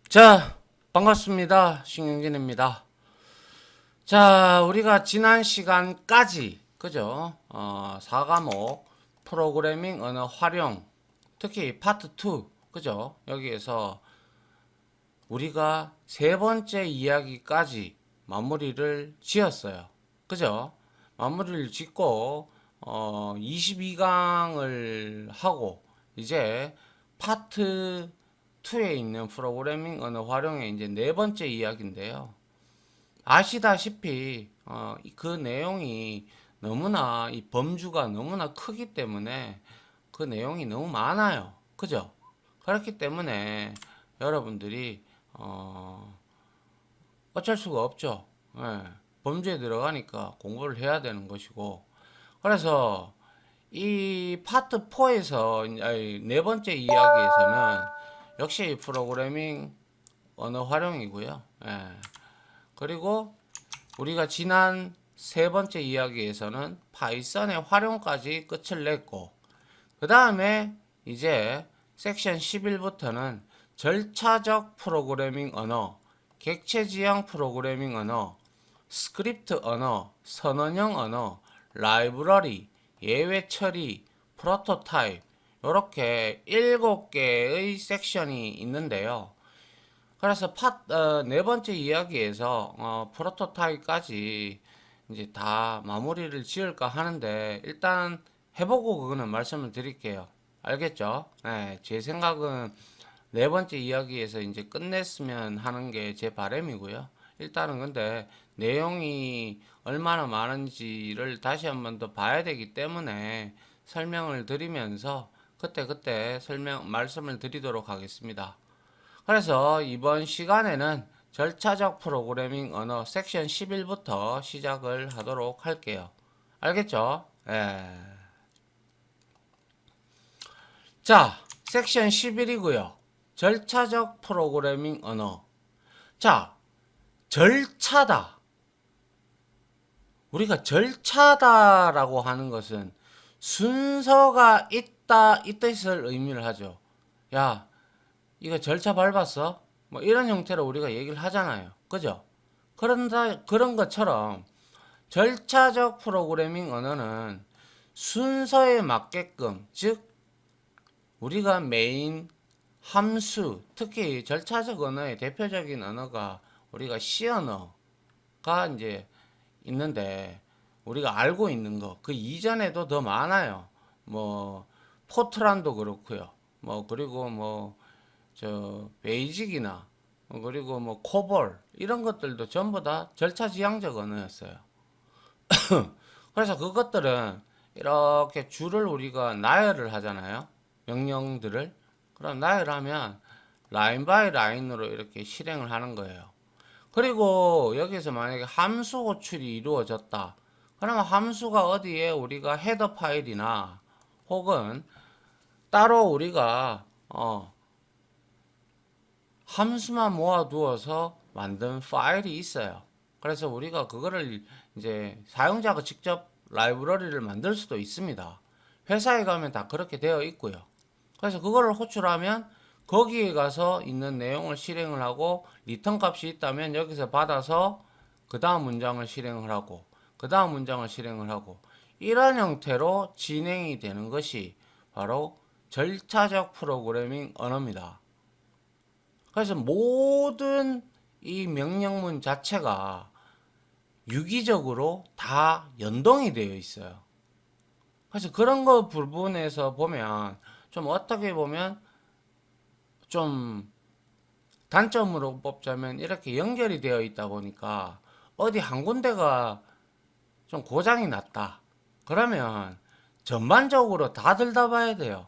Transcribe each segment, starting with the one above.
자, 반갑습니다. 신경진입니다. 자, 우리가 지난 시간까지, 그죠? 4과목 프로그래밍 언어 활용, 특히 파트 2, 그죠? 여기에서 우리가 세 번째 이야기까지 마무리를 지었어요. 그죠? 마무리를 짓고, 22강을 하고, 이제 파트 2에 있는 프로그래밍 언어 활용의 이제 네 번째 이야기인데요. 아시다시피 그 내용이 너무나 이 범주가 너무나 크기 때문에 그 내용이 너무 많아요. 그죠? 그렇기 때문에 여러분들이 어쩔 수가 없죠. 예, 범주에 들어가니까 공부를 해야 되는 것이고 그래서 이 파트 4에서 네 번째 이야기에서는 역시 프로그래밍 언어 활용이고요. 예. 그리고 우리가 지난 세 번째 이야기에서는 파이썬의 활용까지 끝을 냈고 그 다음에 이제 섹션 11부터는 절차적 프로그래밍 언어, 객체 지향 프로그래밍 언어, 스크립트 언어, 선언형 언어, 라이브러리, 예외 처리, 프로토타입 이렇게 7개의 섹션이 있는데요. 그래서 네 번째 이야기에서 프로토타입까지 이제 다 마무리를 지을까 하는데 일단 해보고 그거는 말씀을 드릴게요. 알겠죠? 네, 제 생각은 네 번째 이야기에서 이제 끝냈으면 하는 게 제 바람이고요. 일단은 근데 내용이 얼마나 많은지를 다시 한번 더 봐야 되기 때문에 설명을 드리면서 그때 말씀을 드리도록 하겠습니다. 그래서 이번 시간에는 절차적 프로그래밍 언어 섹션 11부터 시작을 하도록 할게요. 알겠죠? 예. 자, 섹션 11이고요. 절차적 프로그래밍 언어. 자, 절차다. 우리가 절차다라고 하는 것은 순서가 있다, 이 뜻을 의미를 하죠. 야, 이거 절차 밟았어? 뭐 이런 형태로 우리가 얘기를 하잖아요. 그죠? 그런 것처럼 절차적 프로그래밍 언어는 순서에 맞게끔, 즉, 우리가 메인 함수, 특히 절차적 언어의 대표적인 언어가 우리가 C 언어가 이제 있는데, 우리가 알고 있는 거, 그 이전에도 더 많아요. 뭐, 포트란도 그렇고요. 뭐, 그리고 뭐, 베이직이나 그리고 뭐 코볼 이런 것들도 전부 다 절차 지향적 언어였어요. 그래서 그것들은 이렇게 줄을 우리가 나열을 하잖아요. 명령들을. 그럼 나열하면 라인 바이 라인으로 이렇게 실행을 하는 거예요. 그리고 여기서 만약에 함수 호출이 이루어졌다. 그러면 함수가 어디에 우리가 헤더 파일이나 혹은 따로 우리가 함수만 모아두어서 만든 파일이 있어요. 그래서 우리가 그거를 이제 사용자가 직접 라이브러리를 만들 수도 있습니다. 회사에 가면 다 그렇게 되어 있고요. 그래서 그거를 호출하면 거기에 가서 있는 내용을 실행을 하고 리턴 값이 있다면 여기서 받아서 그 다음 문장을 실행을 하고 그 다음 문장을 실행을 하고 이런 형태로 진행이 되는 것이 바로 절차적 프로그래밍 언어입니다. 그래서 모든 이 명령문 자체가 유기적으로 다 연동이 되어 있어요. 그래서 그런 거 부분에서 보면 좀 어떻게 보면 좀 단점으로 뽑자면 이렇게 연결이 되어 있다 보니까 어디 한 군데가 좀 고장이 났다. 그러면 전반적으로 다 들다봐야 돼요.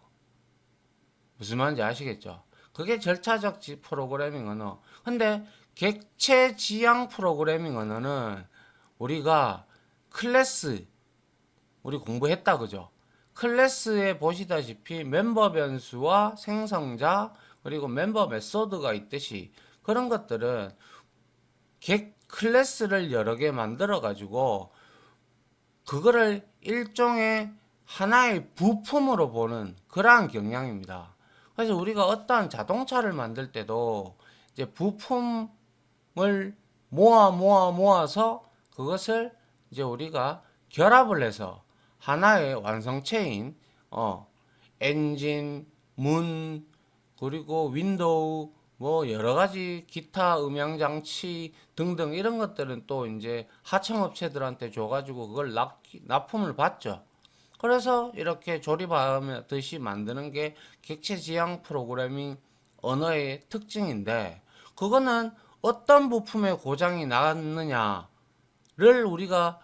무슨 말인지 아시겠죠? 그게 절차적 프로그래밍 언어. 근데 객체 지향 프로그래밍 언어는 우리가 클래스, 우리 공부했다 그죠? 클래스에 보시다시피 멤버 변수와 생성자 그리고 멤버 메소드가 있듯이 그런 것들은 클래스를 여러 개 만들어 가지고 그거를 일종의 하나의 부품으로 보는 그러한 경향입니다. 그래서 우리가 어떠한 자동차를 만들 때도 이제 부품을 모아서 그것을 이제 우리가 결합을 해서 하나의 완성체인 엔진, 문, 그리고 윈도우 뭐 여러 가지 기타 음향 장치 등등 이런 것들은 또 이제 하청업체들한테 줘가지고 그걸 납품을 받죠. 그래서 이렇게 조립하듯이 만드는 게 객체 지향 프로그래밍 언어의 특징인데, 그거는 어떤 부품에 고장이 났느냐를 우리가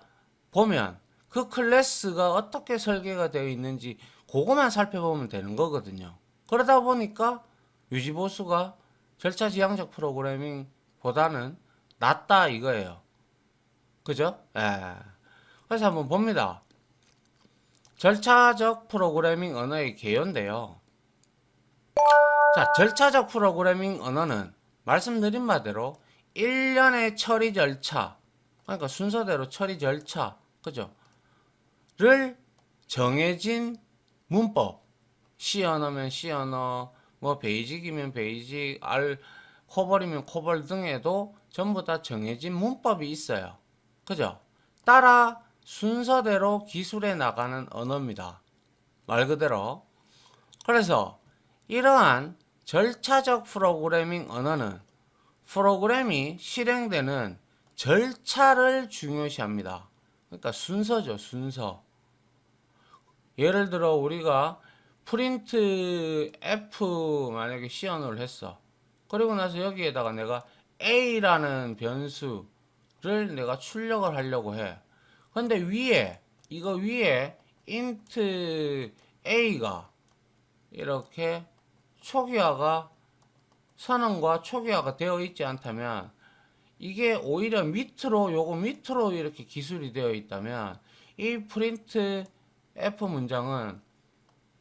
보면 그 클래스가 어떻게 설계가 되어 있는지 그거만 살펴보면 되는 거거든요. 그러다 보니까 유지보수가 절차 지향적 프로그래밍보다는 낫다 이거예요. 그죠? 예. 그래서 한번 봅니다. 절차적 프로그래밍 언어의 개요인데요. 자, 절차적 프로그래밍 언어는 말씀드린 바대로 일련의 처리 절차, 그러니까 순서대로 처리 절차, 그죠? 를 정해진 문법, C 언어면 C 언어, 뭐 베이직이면 베이직, 코벌이면 코벌 등에도 전부 다 정해진 문법이 있어요. 그죠? 따라 순서대로 기술해 나가는 언어입니다. 말 그대로. 그래서 이러한 절차적 프로그래밍 언어는 프로그램이 실행되는 절차를 중요시합니다. 그러니까 순서죠, 순서. 예를 들어 우리가 프린트 F 만약에 시연을 했어. 그리고 나서 여기에다가 내가 A라는 변수를 내가 출력을 하려고 해. 근데 이거 위에 int A가 이렇게 초기화가 선언과 초기화가 되어 있지 않다면, 이게 오히려 요거 밑으로 이렇게 기술이 되어 있다면 이 프린트 F 문장은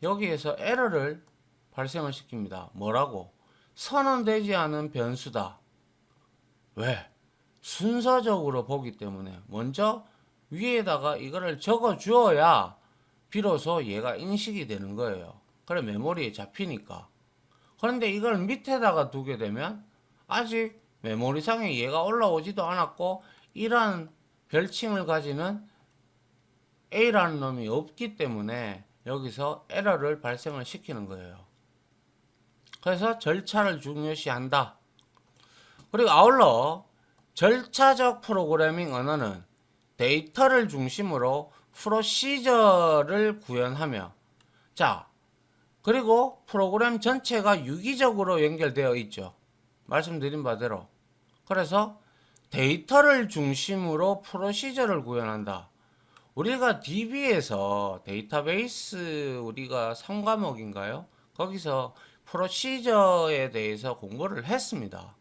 여기에서 에러를 발생을 시킵니다. 뭐라고? 선언되지 않은 변수다. 왜? 순서적으로 보기 때문에 먼저 위에다가 이거를 적어 주어야 비로소 얘가 인식이 되는 거예요. 그래 메모리에 잡히니까. 그런데 이걸 밑에다가 두게 되면 아직 메모리상에 얘가 올라오지도 않았고 이러한 별칭을 가지는 A라는 놈이 없기 때문에 여기서 에러를 발생을 시키는 거예요. 그래서 절차를 중요시한다. 그리고 아울러 절차적 프로그래밍 언어는 데이터를 중심으로 프로시저를 구현하며, 자, 그리고 프로그램 전체가 유기적으로 연결되어 있죠. 말씀드린 바대로. 그래서 데이터를 중심으로 프로시저를 구현한다. 우리가 DB에서 데이터베이스 우리가 3과목인가요? 거기서 프로시저에 대해서 공부를 했습니다.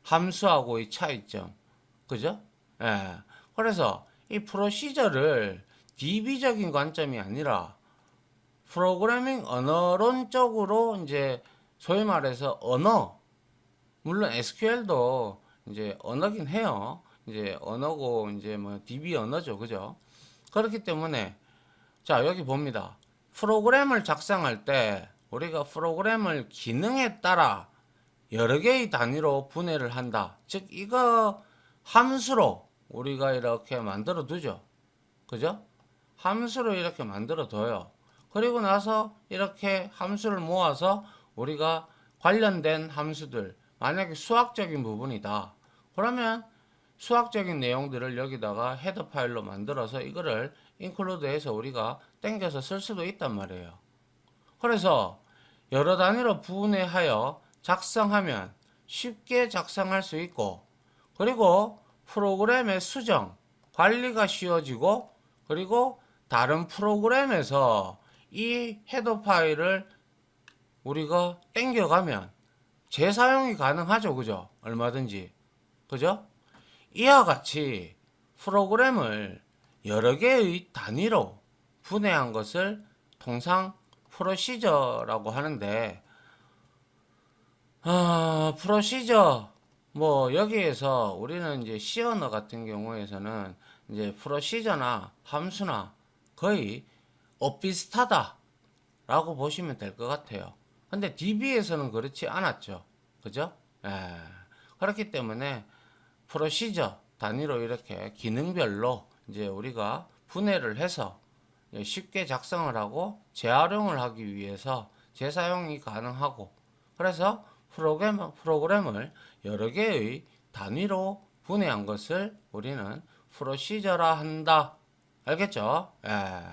함수하고의 차이점. 그죠? 예. 그래서 이 프로시저를 DB적인 관점이 아니라 프로그래밍 언어론적으로 이제 소위 말해서 언어, 물론 SQL도 이제 언어긴 해요. 이제 언어고 이제 뭐 DB 언어죠. 그죠? 그렇기 때문에 자, 여기 봅니다. 프로그램을 작성할 때 우리가 프로그램을 기능에 따라 여러 개의 단위로 분해를 한다. 즉 이거 함수로 우리가 이렇게 만들어 두죠. 그죠? 함수로 이렇게 만들어 둬요. 그리고 나서 이렇게 함수를 모아서 우리가 관련된 함수들, 만약에 수학적인 부분이다. 그러면 수학적인 내용들을 여기다가 헤더 파일로 만들어서 이거를 인클루드해서 우리가 땡겨서 쓸 수도 있단 말이에요. 그래서 여러 단위로 분해하여 작성하면 쉽게 작성할 수 있고, 그리고 프로그램의 수정, 관리가 쉬워지고, 그리고 다른 프로그램에서 이 헤더 파일을 우리가 땡겨가면 재사용이 가능하죠. 그죠? 얼마든지. 그죠? 이와 같이 프로그램을 여러 개의 단위로 분해한 것을 통상 프로시저라고 하는데, 프로시저, 뭐, 여기에서 우리는 이제 C 언어 같은 경우에서는 이제 프로시저나 함수나 거의 엇비슷하다 라고 보시면 될 것 같아요. 근데 DB에서는 그렇지 않았죠. 그죠? 예. 그렇기 때문에 프로시저 단위로 이렇게 기능별로 이제 우리가 분해를 해서 쉽게 작성을 하고 재활용을 하기 위해서 재사용이 가능하고, 그래서 프로그램을 여러 개의 단위로 분해한 것을 우리는 프로시저라 한다. 알겠죠? 예.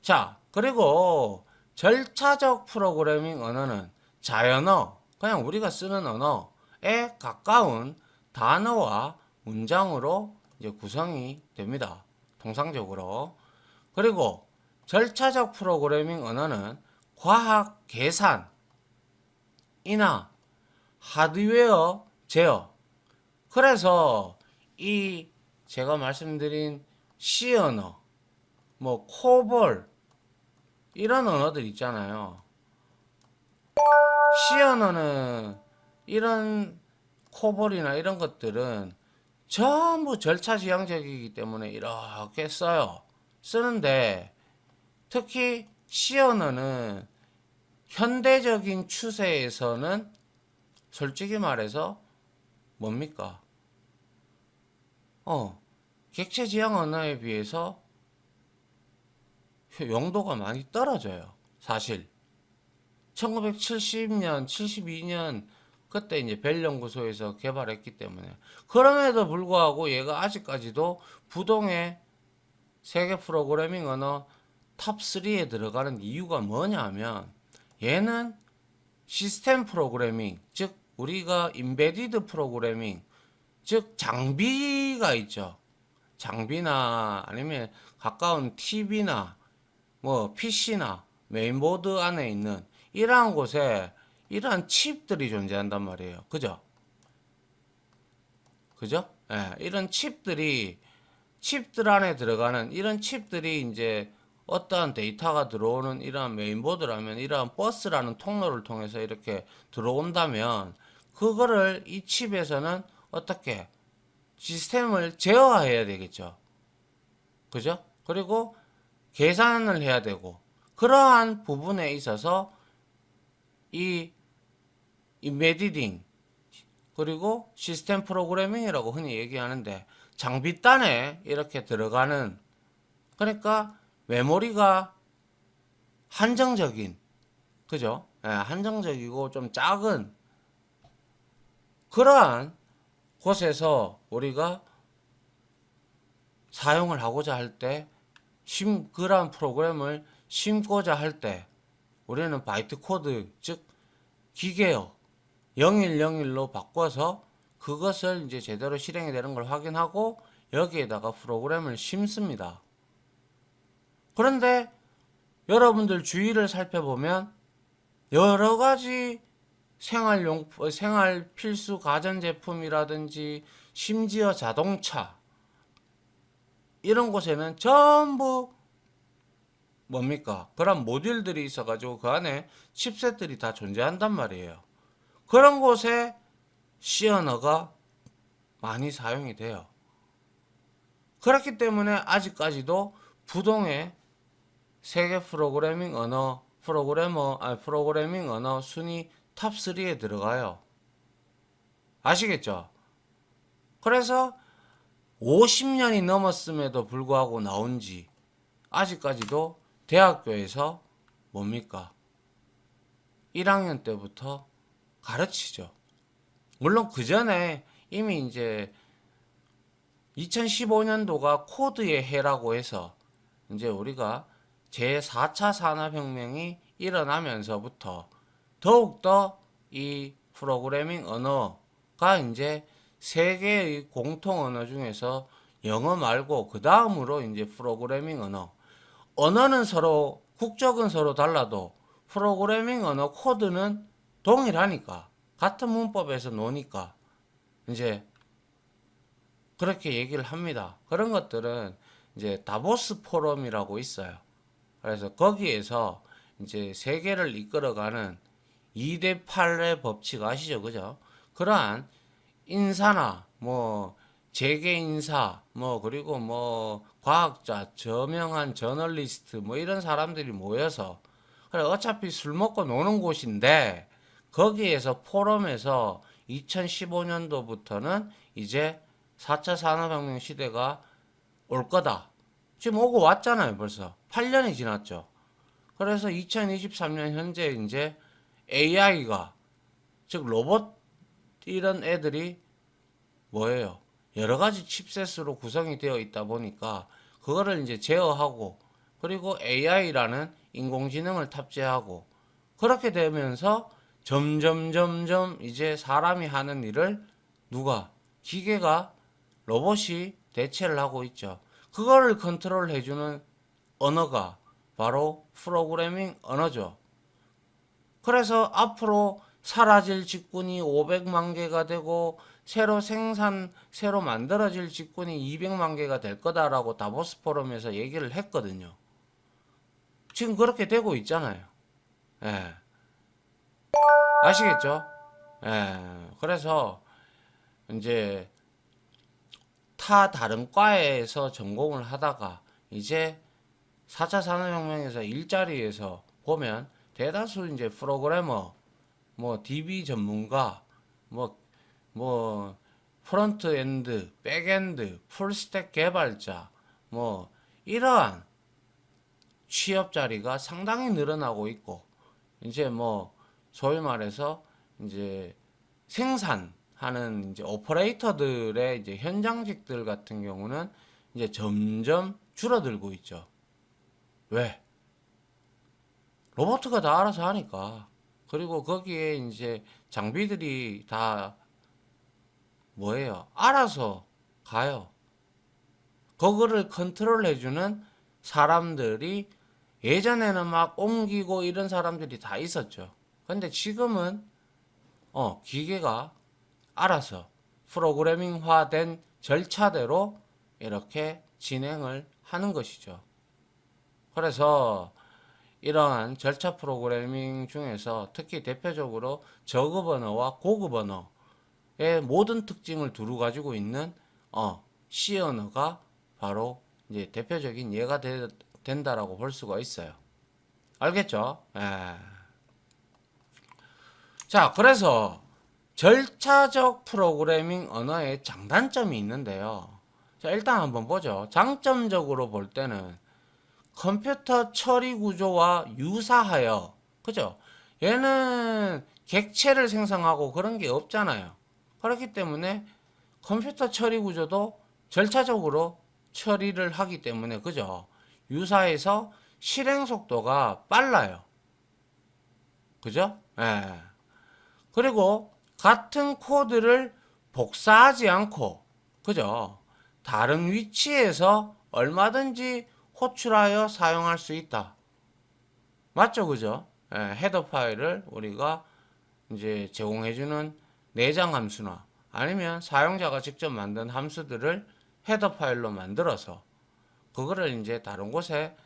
자, 그리고 절차적 프로그래밍 언어는 자연어, 그냥 우리가 쓰는 언어에 가까운 단어와 문장으로 이제 구성이 됩니다. 통상적으로. 그리고 절차적 프로그래밍 언어는 과학 계산이나 하드웨어 제어. 그래서 이 제가 말씀드린 C 언어, 뭐 코볼 이런 언어들 있잖아요. C 언어는 이런 코볼이나 이런 것들은 전부 절차 지향적이기 때문에 이렇게 써요. 쓰는데 특히 C 언어는 현대적인 추세에서는 솔직히 말해서 뭡니까? 객체 지향 언어에 비해서 용도가 많이 떨어져요. 사실 1970년, 72년 그때 이제 벨 연구소에서 개발했기 때문에. 그럼에도 불구하고 얘가 아직까지도 부동의 세계 프로그래밍 언어 탑3에 들어가는 이유가 뭐냐면, 얘는 시스템 프로그래밍, 즉 우리가 인베디드 프로그래밍, 즉 장비가 있죠. 장비나 아니면 가까운 TV나 뭐 PC나 메인보드 안에 있는 이러한 곳에 이러한 칩들이 존재한단 말이에요. 그죠? 그죠? 예, 이런 칩들 안에 들어가는 이런 칩들이 이제 어떠한 데이터가 들어오는 이러한 메인보드라면 이러한 버스라는 통로를 통해서 이렇게 들어온다면 그거를 이 칩에서는 어떻게 시스템을 제어해야 되겠죠. 그죠? 그리고 계산을 해야 되고, 그러한 부분에 있어서 이 인베디딩 그리고 시스템 프로그래밍이라고 흔히 얘기하는데, 장비단에 이렇게 들어가는, 그러니까 메모리가 한정적인, 그죠? 예, 한정적이고 좀 작은 그러한 곳에서 우리가 사용을 하고자 할 때, 그러한 프로그램을 심고자 할 때 우리는 바이트 코드, 즉 기계어 0101로 바꿔서 그것을 이제 제대로 실행이 되는 걸 확인하고 여기에다가 프로그램을 심습니다. 그런데 여러분들 주위를 살펴보면 여러 가지 생활 필수 가전제품이라든지 심지어 자동차 이런 곳에는 전부 뭡니까? 그런 모듈들이 있어가지고 그 안에 칩셋들이 다 존재한단 말이에요. 그런 곳에 C 언어가 많이 사용이 돼요. 그렇기 때문에 아직까지도 부동의 세계 프로그래밍 언어 순위 탑3에 들어가요. 아시겠죠? 그래서 50년이 넘었음에도 불구하고 나온 지 아직까지도 대학교에서 뭡니까? 1학년 때부터 가르치죠. 물론 그 전에 이미 이제 2015년도가 코드의 해라고 해서 이제 우리가 제4차 산업혁명이 일어나면서부터 더욱더 이 프로그래밍 언어가 이제 세계의 공통 언어 중에서 영어 말고 그 다음으로 이제 프로그래밍 언어는 서로 국적은 서로 달라도 프로그래밍 언어 코드는 동일하니까 같은 문법에서 노니까 이제 그렇게 얘기를 합니다. 그런 것들은 이제 다보스 포럼이라고 있어요. 그래서 거기에서 이제 세계를 이끌어가는 2대 8의 법칙 아시죠? 그죠? 그러한 인사나 뭐 재계 인사 뭐 그리고 뭐 과학자, 저명한 저널리스트 뭐 이런 사람들이 모여서, 그래 어차피 술 먹고 노는 곳인데 거기에서 포럼에서 2015년도부터는 이제 4차 산업혁명 시대가 올 거다. 지금 오고 왔잖아요, 벌써. 8년이 지났죠. 그래서 2023년 현재 이제 AI가, 즉 로봇 이런 애들이 뭐예요? 여러 가지 칩셋으로 구성이 되어 있다 보니까 그거를 이제 제어하고, 그리고 AI라는 인공지능을 탑재하고, 그렇게 되면서 점점 이제 사람이 하는 일을 누가? 기계가, 로봇이 대체를 하고 있죠. 그거를 컨트롤 해주는 언어가 바로 프로그래밍 언어죠. 그래서 앞으로 사라질 직군이 500만 개가 되고 새로 만들어질 직군이 200만 개가 될 거다라고 다보스 포럼에서 얘기를 했거든요. 지금 그렇게 되고 있잖아요. 예. 아시겠죠? 예. 그래서 이제 다른 과에서 전공을 하다가 이제 4차 산업혁명에서 일자리에서 보면 대다수 이제 프로그래머, 뭐 DB 전문가, 뭐 프론트 엔드, 백 엔드, 풀스택 개발자, 뭐 이러한 취업 자리가 상당히 늘어나고 있고, 이제 뭐 소위 말해서 이제 생산하는 이제 오퍼레이터들의 이제 현장직들 같은 경우는 이제 점점 줄어들고 있죠. 왜? 로봇가 다 알아서 하니까. 그리고 거기에 이제 장비들이 다 뭐예요? 알아서 가요. 그거를 컨트롤 해주는 사람들이 예전에는 막 옮기고 이런 사람들이 다 있었죠. 근데 지금은 기계가 알아서 프로그래밍화된 절차대로 이렇게 진행을 하는 것이죠. 그래서 이러한 절차 프로그래밍 중에서 특히 대표적으로 저급 언어와 고급 언어의 모든 특징을 두루 가지고 있는 C 언어가 바로 이제 대표적인 예가 된다라고 볼 수가 있어요. 알겠죠? 예. 자, 그래서 절차적 프로그래밍 언어의 장단점이 있는데요. 자, 일단 한번 보죠. 장점적으로 볼 때는 컴퓨터 처리 구조와 유사하여, 그죠? 얘는 객체를 생성하고 그런 게 없잖아요. 그렇기 때문에 컴퓨터 처리 구조도 절차적으로 처리를 하기 때문에, 그죠? 유사해서 실행 속도가 빨라요. 그죠? 예. 그리고 같은 코드를 복사하지 않고, 그죠? 다른 위치에서 얼마든지 호출하여 사용할 수 있다. 맞죠? 그죠? 예, 헤더 파일을 우리가 이제 제공해주는 내장 함수나 아니면 사용자가 직접 만든 함수들을 헤더 파일로 만들어서 그거를 이제 다른 곳에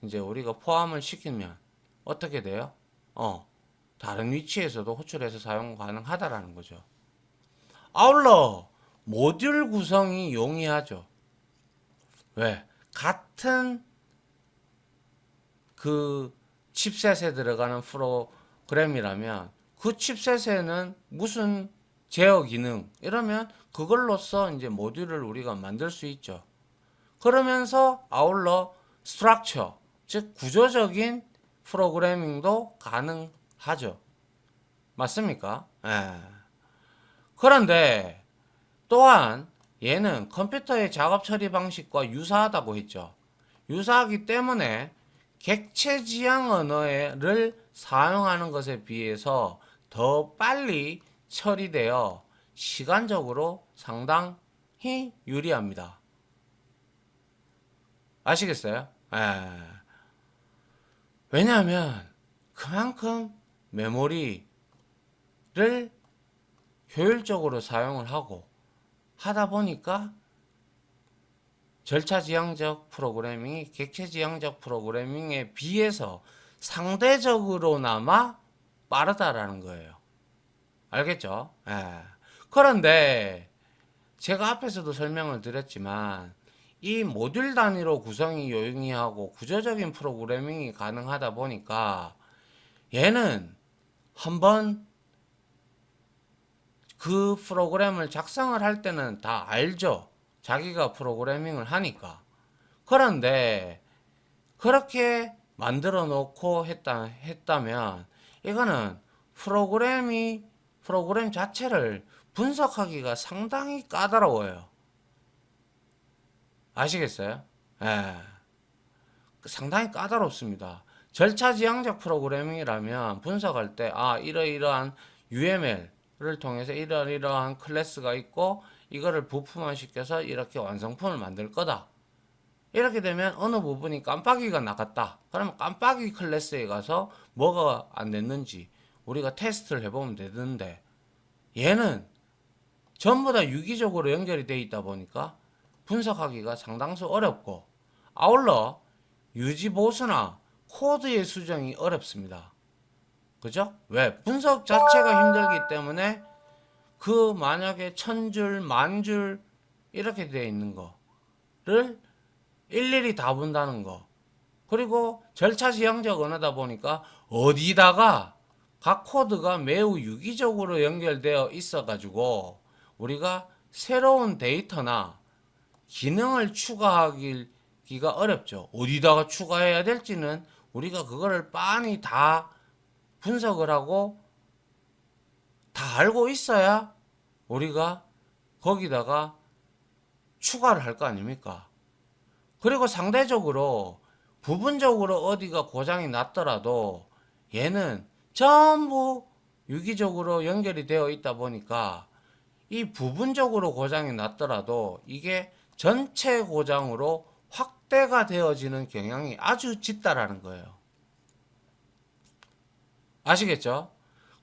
이제 우리가 포함을 시키면 어떻게 돼요? 다른 위치에서도 호출해서 사용 가능하다라는 거죠. 아울러 모듈 구성이 용이하죠. 왜? 같은 그 칩셋에 들어가는 프로그램이라면 그 칩셋에는 무슨 제어 기능 이러면 그걸로써 이제 모듈을 우리가 만들 수 있죠. 그러면서 아울러 스트럭처, 즉 구조적인 프로그래밍도 가능하죠. 맞습니까? 예. 그런데 또한 얘는 컴퓨터의 작업 처리 방식과 유사하다고 했죠. 유사하기 때문에 객체 지향 언어를 사용하는 것에 비해서 더 빨리 처리되어 시간적으로 상당히 유리합니다. 아시겠어요? 예. 왜냐하면 그만큼 메모리를 효율적으로 사용을 하다 보니까 절차지향적 프로그래밍이 객체지향적 프로그래밍에 비해서 상대적으로나마 빠르다라는 거예요. 알겠죠? 예. 그런데 제가 앞에서도 설명을 드렸지만 이 모듈 단위로 구성이 용이하고 구조적인 프로그래밍이 가능하다 보니까 얘는 한번 그 프로그램을 작성을 할 때는 다 알죠. 자기가 프로그래밍을 하니까. 그런데 그렇게 만들어 놓고 했다면 이거는 프로그램 자체를 분석하기가 상당히 까다로워요. 아시겠어요? 예. 상당히 까다롭습니다. 절차지향적 프로그래밍이라면 분석할 때, 이러이러한 UML을 통해서 이러이러한 클래스가 있고, 이거를 부품화 시켜서 이렇게 완성품을 만들 거다. 이렇게 되면 어느 부분이 깜빡이가 나갔다. 그러면 깜빡이 클래스에 가서 뭐가 안 됐는지 우리가 테스트를 해보면 되는데, 얘는 전부 다 유기적으로 연결이 되어 있다 보니까 분석하기가 상당수 어렵고, 아울러 유지 보수나 코드의 수정이 어렵습니다. 그죠? 왜? 분석 자체가 힘들기 때문에 그 만약에 1000줄, 10,000줄 이렇게 되어 있는 거를 일일이 다 본다는 거. 그리고 절차지향적 언어다 보니까 어디다가 각 코드가 매우 유기적으로 연결되어 있어 가지고 우리가 새로운 데이터나 기능을 추가하기가 어렵죠. 어디다가 추가해야 될지는 우리가 그거를 빤히 다 분석을 하고 다 알고 있어야 우리가 거기다가 추가를 할 거 아닙니까? 그리고 상대적으로 부분적으로 어디가 고장이 났더라도 얘는 전부 유기적으로 연결이 되어 있다 보니까 이 부분적으로 고장이 났더라도 이게 전체 고장으로 확대가 되어지는 경향이 아주 짙다라는 거예요. 아시겠죠?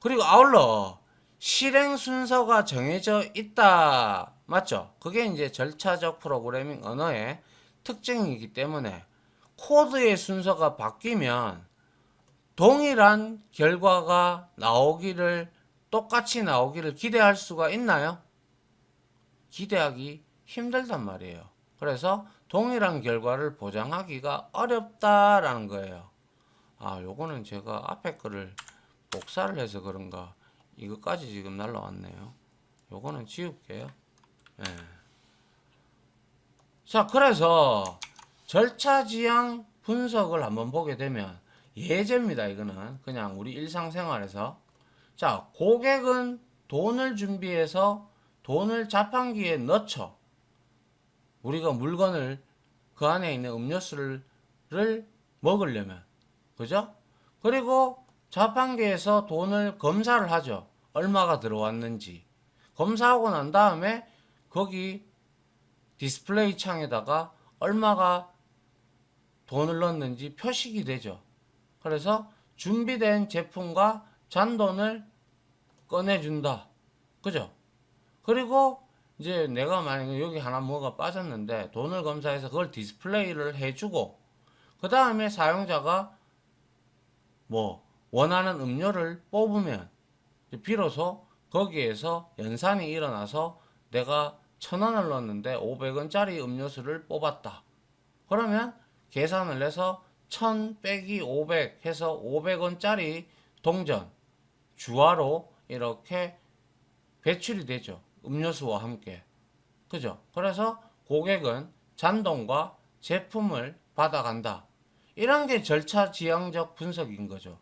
그리고 아울러 실행 순서가 정해져 있다. 맞죠? 그게 이제 절차적 프로그래밍 언어의 특징이기 때문에 코드의 순서가 바뀌면 동일한 결과가 똑같이 나오기를 기대할 수가 있나요? 기대하기 힘들단 말이에요. 그래서 동일한 결과를 보장하기가 어렵다라는 거예요. 요거는 제가 앞에 거를 복사를 해서 그런가 이것까지 지금 날라왔네요. 요거는 지울게요. 예. 자, 그래서 절차지향 분석을 한번 보게 되면 예제입니다. 이거는 그냥 우리 일상생활에서 자, 고객은 돈을 준비해서 돈을 자판기에 넣죠. 우리가 물건을 그 안에 있는 음료수를 먹으려면 그죠? 그리고 자판기에서 돈을 검사를 하죠. 얼마가 들어왔는지 검사하고 난 다음에 거기 디스플레이 창에다가 얼마가 돈을 넣었는지 표식이 되죠. 그래서 준비된 제품과 잔돈을 꺼내준다. 그죠? 그리고 이제 내가 만약에 여기 하나 뭐가 빠졌는데 돈을 검사해서 그걸 디스플레이를 해주고 그 다음에 사용자가 뭐 원하는 음료를 뽑으면 비로소 거기에서 연산이 일어나서 내가 1,000원을 넣었는데 500원짜리 음료수를 뽑았다. 그러면 계산을 해서 1000 빼기 500 해서 500원짜리 동전 주화로 이렇게 배출이 되죠. 음료수와 함께. 그죠? 그래서 고객은 잔돈과 제품을 받아간다. 이런 게 절차 지향적 분석인 거죠.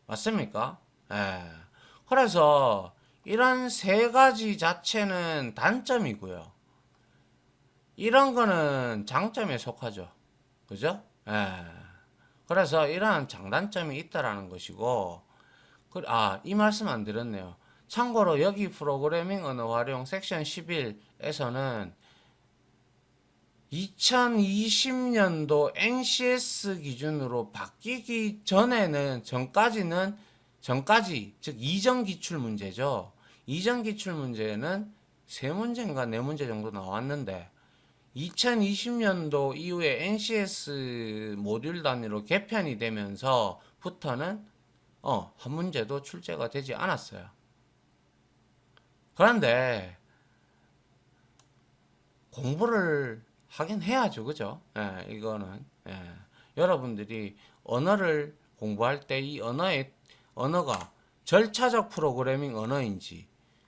맞습니까? 예. 그래서 이런 세 가지 자체는 단점이고요. 이런 거는 장점에 속하죠. 그죠? 예. 그래서 이러한 장단점이 있다라는 것이고, 이 말씀 안 드렸네요. 참고로 여기 프로그래밍 언어 활용 섹션 11에서는 2020년도 NCS 기준으로 바뀌기 전까지, 즉 이전 기출 문제죠. 이전 기출 문제는 세 문제인가 네 문제 정도 나왔는데 2020년도 이후에 NCS 모듈 단위로 개편이 되면서부터는 한 문제도 출제가 되지 않았어요. 그런데 공부를 하긴 해야죠. 그죠? 예, 이거는 여러분들이 언어를 공부할 때 이 언어가 절차적 프로그래밍 언어인지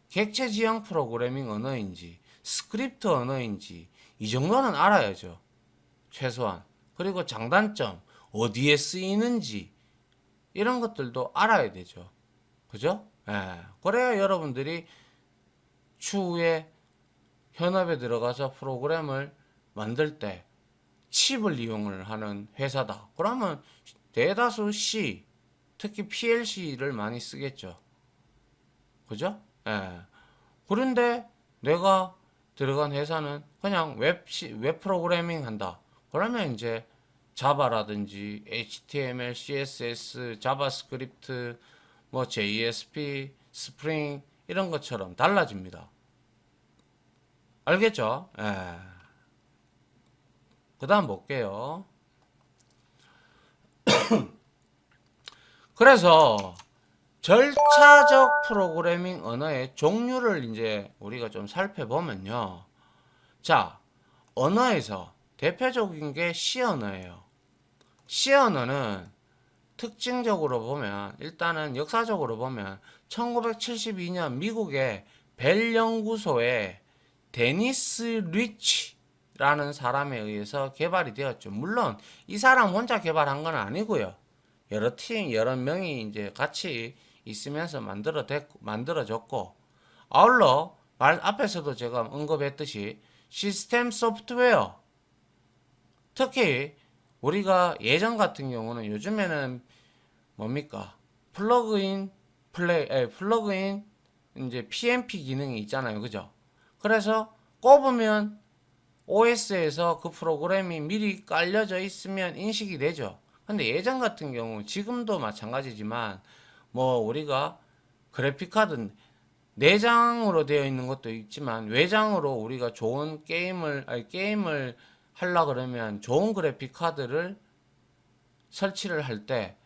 객체 지향 프로그래밍 언어인지 스크립트 언어인지 이 정도는 알아야죠. 최소한. 그리고 장단점, 어디에 쓰이는지 이런 것들도 알아야 되죠. 그죠? 예. 그래야 여러분들이 추후에 현업에 들어가서 프로그램을 만들 때 칩을 이용을 하는 회사다. 그러면 대다수 C, 특히 PLC를 많이 쓰겠죠. 그죠? 예. 그런데 내가 들어간 회사는 그냥 웹 프로그래밍 한다. 그러면 이제 자바라든지 HTML, CSS, 자바스크립트, 뭐 JSP, 스프링 이런 것처럼 달라집니다. 알겠죠? 예. 그 다음 볼게요. 그래서 절차적 프로그래밍 언어의 종류를 이제 우리가 좀 살펴보면요. 자, 언어에서 대표적인 게 C 언어예요. C 언어는 특징적으로 보면 일단은 역사적으로 보면 1972년 미국의 벨 연구소의 데니스 리치라는 사람에 의해서 개발이 되었죠. 물론 이 사람 혼자 개발한 건 아니고요. 여러 팀, 여러 명이 이제 같이 있으면서 만들어졌고, 아울러 말 앞에서도 제가 언급했듯이 시스템 소프트웨어, 특히 우리가 예전 같은 경우는 요즘에는 뭡니까? 플러그인 이제 PMP 기능이 있잖아요. 그죠? 그래서 꼽으면 OS에서 그 프로그램이 미리 깔려져 있으면 인식이 되죠. 근데 예전 같은 경우 지금도 마찬가지지만 뭐 우리가 그래픽카드 내장으로 되어 있는 것도 있지만 외장으로 우리가 좋은 게임을 하려 그러면 좋은 그래픽 카드를 설치를 할 때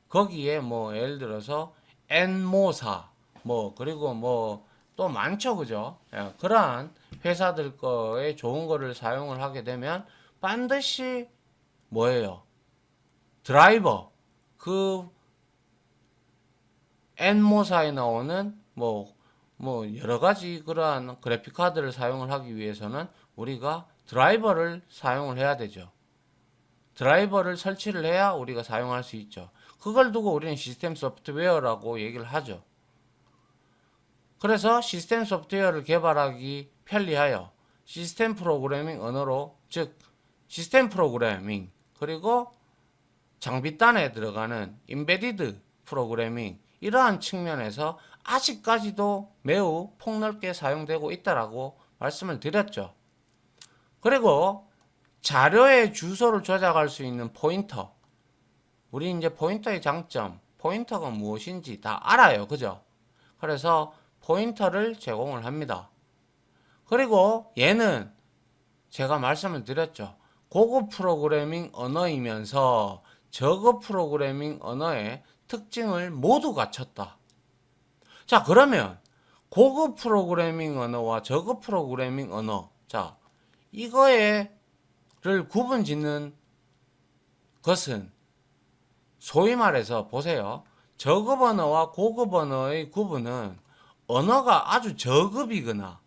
거기에 뭐 예를 들어서 엔모사 뭐 그리고 뭐 또 많죠. 그죠? 예, 그러한 회사들 거에 좋은 거를 사용을 하게 되면 반드시 뭐예요? 드라이버 그 엔모사에 나오는 뭐 여러 가지 그러한 그래픽 카드를 사용을 하기 위해서는 우리가 드라이버를 사용을 해야 되죠. 드라이버를 설치를 해야 우리가 사용할 수 있죠. 그걸 두고 우리는 시스템 소프트웨어라고 얘기를 하죠. 그래서 시스템 소프트웨어를 개발하기 편리하여 시스템 프로그래밍 언어로, 즉 시스템 프로그래밍 그리고 장비단에 들어가는 임베디드 프로그래밍 이러한 측면에서 아직까지도 매우 폭넓게 사용되고 있다라고 말씀을 드렸죠. 그리고 자료의 주소를 조작할 수 있는 포인터. 우리 이제 포인터의 장점, 포인터가 무엇인지 다 알아요. 그죠? 그래서 포인터를 제공을 합니다. 그리고 얘는 제가 말씀을 드렸죠. 고급 프로그래밍 언어이면서 저급 프로그래밍 언어의 특징을 모두 갖췄다. 자, 그러면 고급 프로그래밍 언어와 저급 프로그래밍 언어. 자, 이거를 구분 짓는 것은 소위 말해서 보세요. 저급 언어와 고급 언어의 구분은 언어가 아주 저급이거나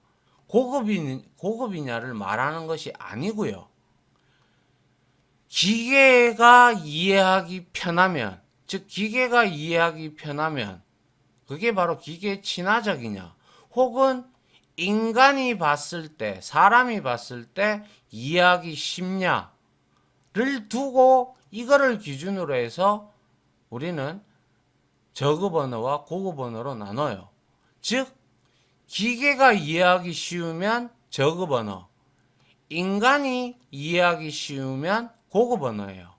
고급이냐를 말하는 것이 아니고요. 기계가 이해하기 편하면, 즉 기계가 이해하기 편하면 그게 바로 기계 친화적이냐, 혹은 인간이 봤을 때, 사람이 봤을 때 이해하기 쉽냐를 두고 이거를 기준으로 해서 우리는 저급 언어와 고급 언어로 나눠요. 즉 기계가 이해하기 쉬우면 저급 언어, 인간이 이해하기 쉬우면 고급 언어예요.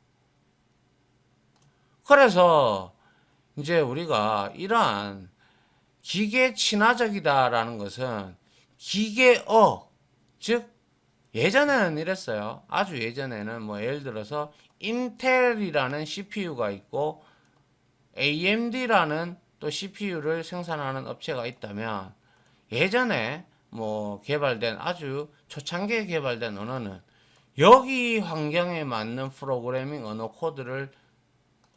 그래서 이제 우리가 이러한 기계 친화적이다라는 것은 기계어, 즉 예전에는 이랬어요. 아주 예전에는 뭐 예를 들어서 인텔이라는 CPU가 있고 AMD라는 또 CPU를 생산하는 업체가 있다면 예전에 뭐 개발된 아주 초창기에 개발된 언어는 여기 환경에 맞는 프로그래밍 언어 코드를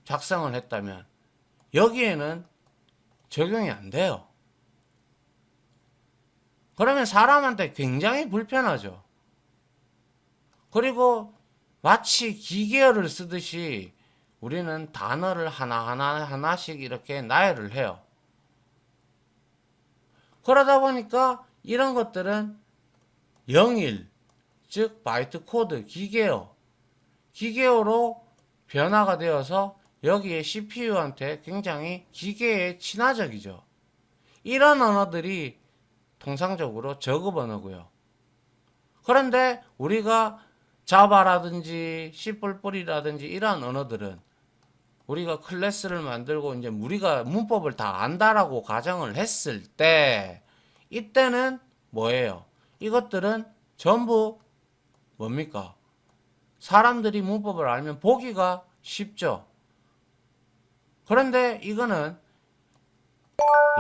작성을 했다면 여기에는 적용이 안 돼요. 그러면 사람한테 굉장히 불편하죠. 그리고 마치 기계어를 쓰듯이 우리는 단어를 하나씩 이렇게 나열을 해요. 그러다 보니까 이런 것들은 영일, 즉 바이트 코드, 기계어로 변화가 되어서 여기에 CPU한테 굉장히 기계에 친화적이죠. 이런 언어들이 통상적으로 저급 언어고요. 그런데 우리가 자바라든지 C++이라든지 이런 언어들은 우리가 클래스를 만들고 이제 우리가 문법을 다 안다라고 가정을 했을 때 이때는 뭐예요? 이것들은 전부 뭡니까? 사람들이 문법을 알면 보기가 쉽죠. 그런데 이거는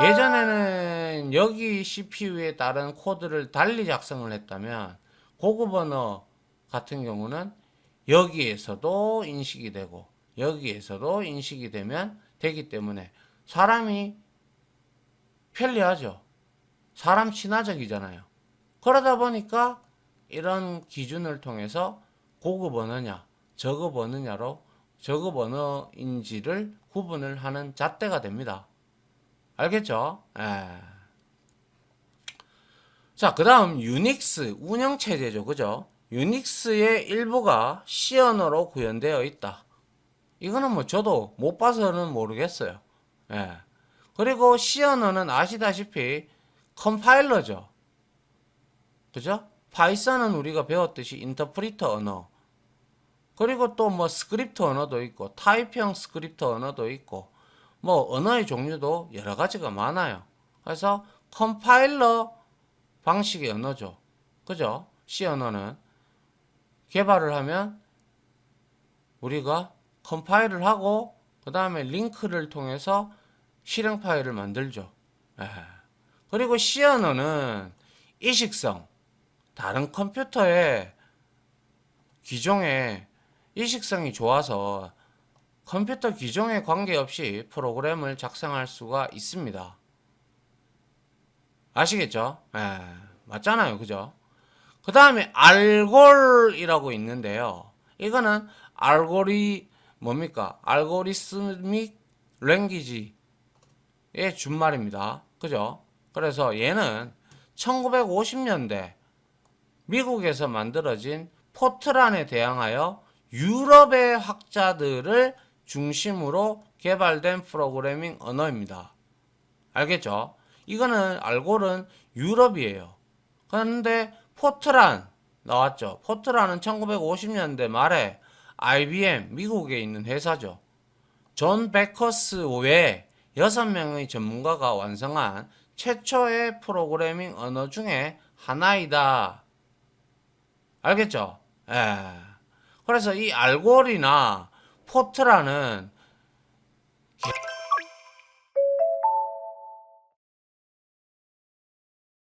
예전에는 여기 CPU에 따른 코드를 달리 작성을 했다면 고급 언어 같은 경우는 여기에서도 인식이 되고 여기에서도 인식이 되기 때문에 사람이 편리하죠. 사람 친화적이잖아요. 그러다 보니까 이런 기준을 통해서 고급 언어냐, 저급 언어인지를 구분을 하는 잣대가 됩니다. 알겠죠? 예. 자, 그 다음 유닉스 운영체제죠. 그죠? 유닉스의 일부가 C 언어로 구현되어 있다. 이거는 뭐 저도 못 봐서는 모르겠어요. 예. 그리고 C 언어는 아시다시피 컴파일러죠. 그죠? 파이썬은 우리가 배웠듯이 인터프리터 언어. 그리고 또 뭐 스크립트 언어도 있고 타입형 스크립트 언어도 있고 뭐 언어의 종류도 여러 가지가 많아요. 그래서 컴파일러 방식의 언어죠. 그죠? C 언어는 개발을 하면 우리가 컴파일을 하고 그 다음에 링크를 통해서 실행 파일을 만들죠. 예. 그리고 C 언어는 이식성, 다른 컴퓨터의 기종의 이식성이 좋아서 컴퓨터 기종에 관계없이 프로그램을 작성할 수가 있습니다. 아시겠죠? 예, 맞잖아요. 그죠? 그 다음에 알골이라고 있는데요. 이거는 뭡니까? 알고리스믹 랭귀지의 준말입니다. 그죠? 그래서 얘는 1950년대 미국에서 만들어진 포트란에 대항하여 유럽의 학자들을 중심으로 개발된 프로그래밍 언어입니다. 알겠죠? 이거는 알골은 유럽이에요. 그런데 포트란 나왔죠. 포트란은 1950년대 말에 IBM 미국에 있는 회사죠. 존 베커스 외에 6명의 전문가가 완성한 최초의 프로그래밍 언어 중에 하나이다. 알겠죠? 예. 그래서 이 알골이나 포트란은